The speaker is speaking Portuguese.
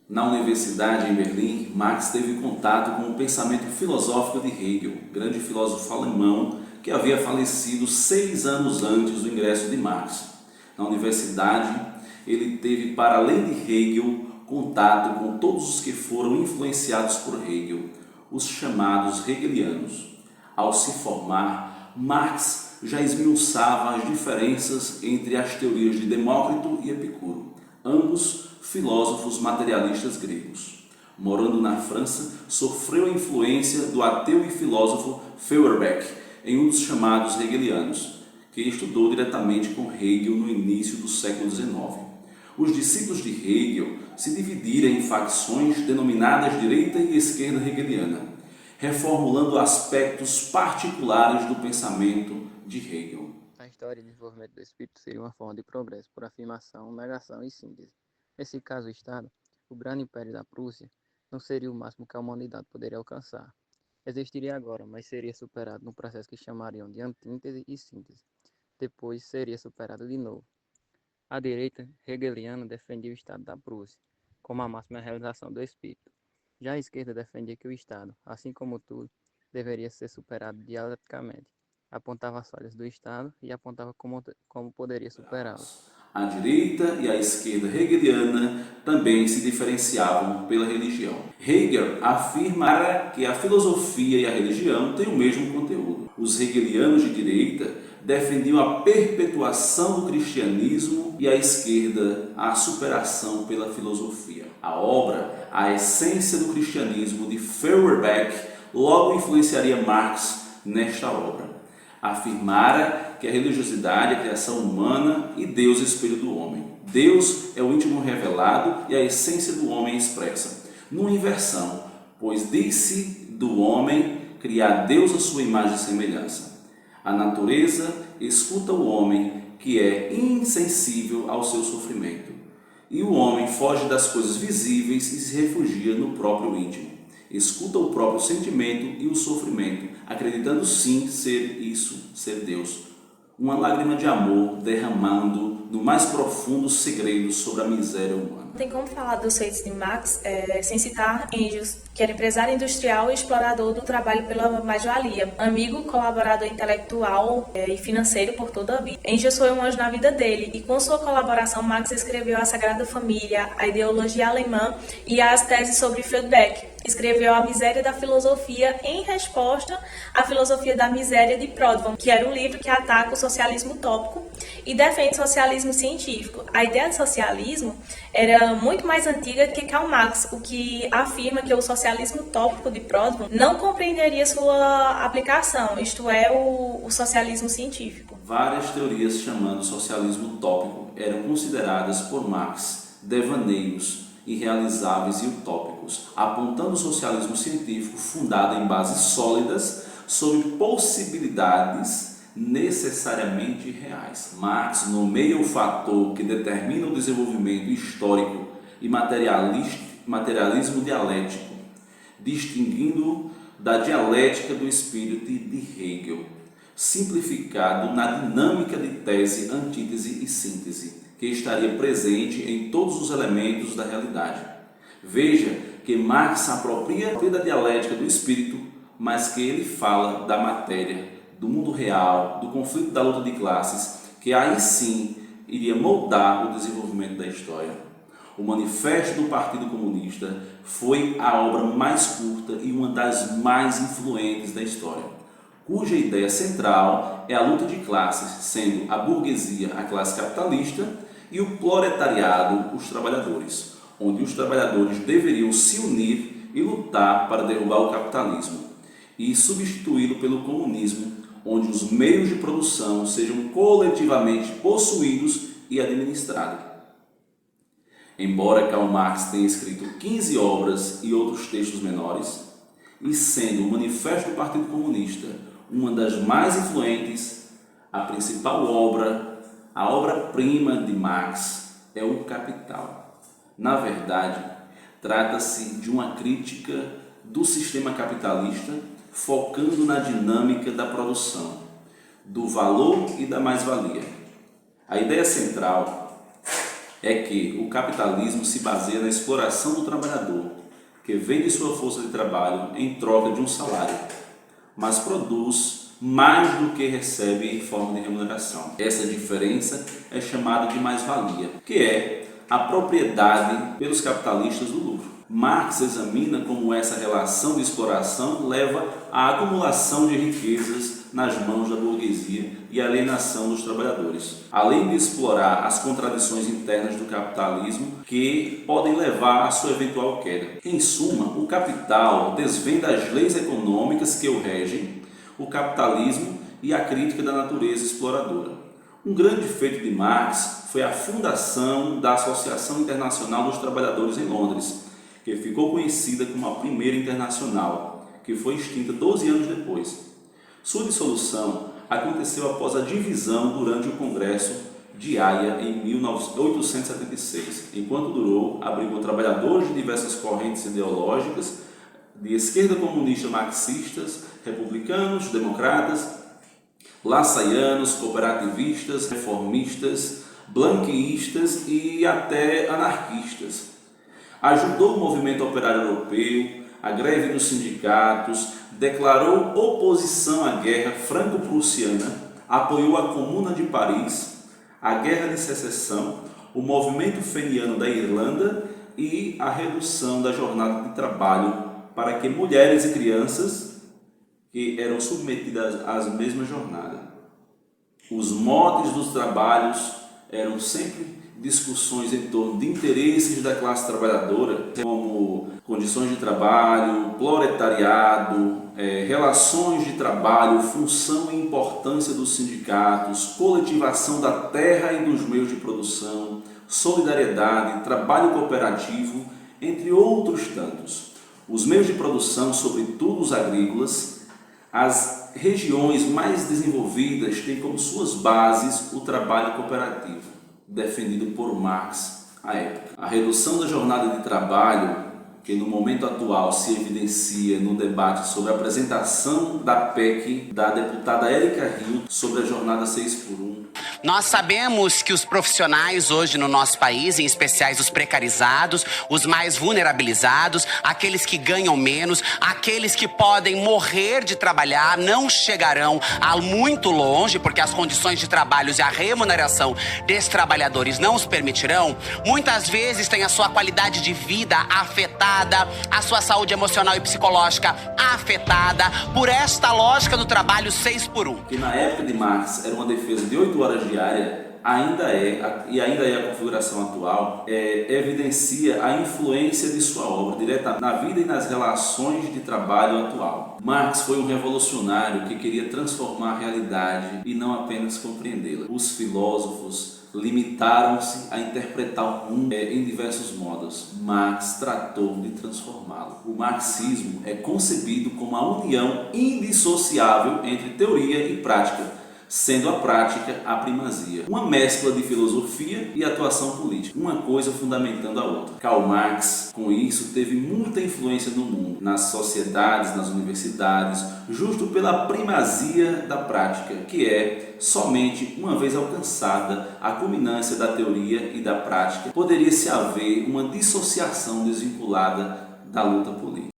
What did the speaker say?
Na universidade em Berlim, Marx teve contato com o pensamento filosófico de Hegel, grande filósofo alemão que havia falecido 6 anos antes do ingresso de Marx. Na universidade, ele teve, para além de Hegel, contato com todos os que foram influenciados por Hegel, os chamados hegelianos. Ao se formar, Marx já esmiuçava as diferenças entre as teorias de Demócrito e Epicuro, ambos filósofos materialistas gregos. Morando na França, sofreu a influência do ateu e filósofo Feuerbach em um dos chamados hegelianos, que estudou diretamente com Hegel no início do século XIX. Os discípulos de Hegel se dividiram em facções denominadas direita e esquerda hegeliana, reformulando aspectos particulares do pensamento de Hegel. A história de desenvolvimento do espírito seria uma forma de progresso por afirmação, negação e síntese. Nesse caso, o Estado, o grande império da Prússia, não seria o máximo que a humanidade poderia alcançar. Existiria agora, mas seria superado num processo que chamariam de antítese e síntese. Depois seria superado de novo. A direita hegeliana defendia o Estado da Prússia, como a máxima realização do espírito. Já a esquerda defendia que o Estado, assim como tudo, deveria ser superado dialeticamente. Apontava as falhas do Estado e apontava como poderia superá-las. A direita e a esquerda hegeliana também se diferenciavam pela religião. Hegel afirmara que a filosofia e a religião têm o mesmo conteúdo. Os hegelianos de direita defendiam a perpetuação do cristianismo e a esquerda a superação pela filosofia. A obra A Essência do Cristianismo de Feuerbach logo influenciaria Marx nesta obra. Afirmara que a religiosidade é a criação humana e Deus é o espelho do homem. Deus é o íntimo revelado e a essência do homem expressa, numa inversão, pois disse do homem criar Deus à sua imagem e semelhança. A natureza escuta o homem, que é insensível ao seu sofrimento, e o homem foge das coisas visíveis e se refugia no próprio íntimo. Escuta o próprio sentimento e o sofrimento, acreditando sim ser Deus. Uma lágrima de amor derramando no mais profundo segredo sobre a miséria humana. Não tem como falar dos feitos de Marx sem citar Engels, que era empresário industrial e explorador do trabalho pela mais-valia, amigo, colaborador intelectual e financeiro por toda a vida. Engels foi um anjo na vida dele e com sua colaboração Marx escreveu a Sagrada Família, a ideologia alemã e as teses sobre Feuerbach. Escreveu A Miséria da Filosofia em resposta à Filosofia da Miséria de Proudhon, que era um livro que ataca o socialismo utópico e defende o socialismo científico. A ideia de socialismo era muito mais antiga que Karl Marx, o que afirma que o socialismo utópico de Proudhon não compreenderia sua aplicação, isto é, o socialismo científico. Várias teorias chamando o socialismo utópico eram consideradas por Marx devaneios irrealizáveis e utópicos, apontando o socialismo científico fundado em bases sólidas sobre possibilidades necessariamente reais. Marx nomeia o fator que determina o desenvolvimento histórico e materialismo dialético, distinguindo da dialética do espírito de Hegel, simplificado na dinâmica de tese, antítese e síntese, que estaria presente em todos os elementos da realidade. Veja que Marx se apropria da dialética do espírito, mas que ele fala da matéria, do mundo real, do conflito da luta de classes, que aí sim iria moldar o desenvolvimento da história. O Manifesto do Partido Comunista foi a obra mais curta e uma das mais influentes da história, cuja ideia central é a luta de classes, sendo a burguesia a classe capitalista e o proletariado os trabalhadores, onde os trabalhadores deveriam se unir e lutar para derrubar o capitalismo e substituí-lo pelo comunismo, onde os meios de produção sejam coletivamente possuídos e administrados. Embora Karl Marx tenha escrito 15 obras e outros textos menores, e sendo o Manifesto do Partido Comunista uma das mais influentes, a principal obra, a obra-prima de Marx é o Capital. Na verdade, trata-se de uma crítica do sistema capitalista, focando na dinâmica da produção, do valor e da mais-valia. A ideia central é que o capitalismo se baseia na exploração do trabalhador, que vende sua força de trabalho em troca de um salário, mas produz mais do que recebe em forma de remuneração. Essa diferença é chamada de mais-valia, que é a propriedade pelos capitalistas do lucro. Marx examina como essa relação de exploração leva à acumulação de riquezas nas mãos da burguesia e à alienação dos trabalhadores, além de explorar as contradições internas do capitalismo que podem levar à sua eventual queda. Em suma, o capital desvenda as leis econômicas que o regem, o capitalismo e a crítica da natureza exploradora. Um grande feito de Marx foi a fundação da Associação Internacional dos Trabalhadores em Londres, que ficou conhecida como a Primeira Internacional, que foi extinta 12 anos depois. Sua dissolução aconteceu após a divisão durante o Congresso de Haia em 1876. Enquanto durou, abrigou trabalhadores de diversas correntes ideológicas, de esquerda comunista, marxistas, republicanos, democratas, lassaianos, cooperativistas, reformistas, blanquistas e até anarquistas. Ajudou o movimento operário europeu, a greve dos sindicatos, declarou oposição à guerra franco-prussiana, apoiou a Comuna de Paris, a Guerra de Secessão, o movimento feniano da Irlanda e a redução da jornada de trabalho para que mulheres e crianças que eram submetidas às mesmas jornadas. Os motes dos trabalhos eram sempre discussões em torno de interesses da classe trabalhadora, como condições de trabalho, proletariado, relações de trabalho, função e importância dos sindicatos, coletivação da terra e dos meios de produção, solidariedade, trabalho cooperativo, entre outros tantos. Os meios de produção, sobretudo os agrícolas, as regiões mais desenvolvidas têm como suas bases o trabalho cooperativo, defendido por Marx à época. A redução da jornada de trabalho, que no momento atual se evidencia no debate sobre a apresentação da PEC da deputada Érica Hilton sobre a jornada 6x1. Nós sabemos que os profissionais hoje no nosso país, em especial os precarizados, os mais vulnerabilizados, aqueles que ganham menos, aqueles que podem morrer de trabalhar, não chegarão a muito longe, porque as condições de trabalho e a remuneração desses trabalhadores não os permitirão, muitas vezes têm a sua qualidade de vida afetada, a sua saúde emocional e psicológica afetada por esta lógica do trabalho 6x1. Que na época de Marx era uma defesa de 8 horas diária, ainda é a configuração atual, evidencia a influência de sua obra direta na vida e nas relações de trabalho atual. Marx foi um revolucionário que queria transformar a realidade e não apenas compreendê-la. Os filósofos limitaram-se a interpretar o mundo em diversos modos. Marx tratou de transformá-lo. O marxismo é concebido como a união indissociável entre teoria e prática, sendo a prática a primazia. Uma mescla de filosofia e atuação política, uma coisa fundamentando a outra. Karl Marx, com isso, teve muita influência no mundo, nas sociedades, nas universidades, justo pela primazia da prática, que é somente uma vez alcançada a culminância da teoria e da prática, poderia-se haver uma dissociação desvinculada da luta política.